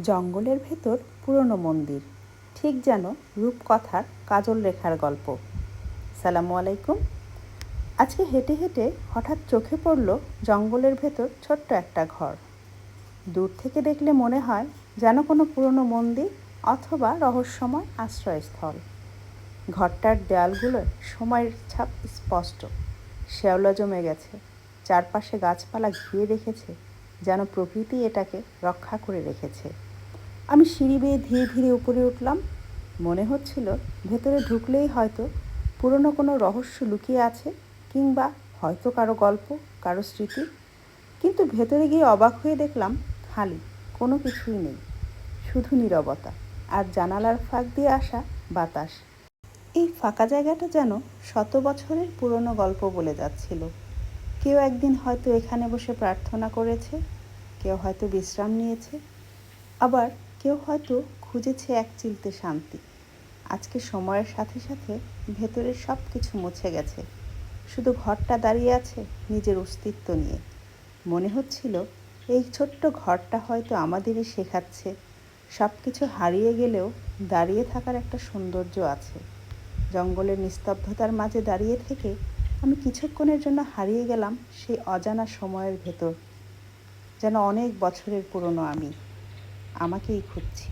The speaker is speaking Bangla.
জঙ্গলের ভেতর পুরনো মন্দির, ঠিক যেন রূপকথার কাজল রেখার গল্প। সালামু আলাইকুম। আজকে হেঁটে হেঁটে হঠাৎ চোখে পড়ল জঙ্গলের ভেতর ছোট্ট একটা ঘর। দূর থেকে দেখলে মনে হয় যেন কোনো পুরনো মন্দির অথবা রহস্যময় আশ্রয়স্থল। ঘরটার দেয়ালগুলোয় সময়ের ছাপ স্পষ্ট। শ্যাওলা জমে গেছে, চারপাশে গাছপালা ঘিরে রেখেছে, যেন প্রকৃতি এটাকে রক্ষা করে রেখেছে। আমি সিঁড়ি বেয়ে ধীরে ধীরে উপরে উঠলাম। মনে হচ্ছিল ভেতরে ঢুকলেই হয়তো পুরনো কোনো রহস্য লুকিয়ে আছে, কিংবা হয়তো কারো গল্প, কারো স্মৃতি। কিন্তু ভেতরে গিয়ে অবাক হয়ে দেখলাম খালি, কোনো কিছুই নেই, শুধু নীরবতা আর জানালার ফাঁক দিয়ে আসা বাতাস। এই ফাঁকা জায়গাটা যেন শত বছরের পুরনো গল্প বলে যাচ্ছিল। কেউ একদিন হয়তো এখানে বসে প্রার্থনা করেছে, কেউ হয়তো বিশ্রাম নিয়েছে, আবার কেউ হয়তো খুঁজেছে এক চিলতে শান্তি। আজকে সময়ের সাথে সাথে ভেতরের সব কিছু মুছে গেছে, শুধু ঘরটা দাঁড়িয়ে আছে নিজের অস্তিত্ব নিয়ে। মনে হচ্ছিল এই ছোট্ট ঘরটা হয়তো আমাদেরই শেখাচ্ছে সব কিছু হারিয়ে গেলেও দাঁড়িয়ে থাকার একটা সৌন্দর্য আছে। জঙ্গলের নিস্তব্ধতার মাঝে দাঁড়িয়ে থেকে আমি কিছুক্ষণের জন্য হারিয়ে গেলাম সেই অজানা সময়ের ভেতর, যেন অনেক বছরের পুরনো আমি আমাকেই খুঁজছি।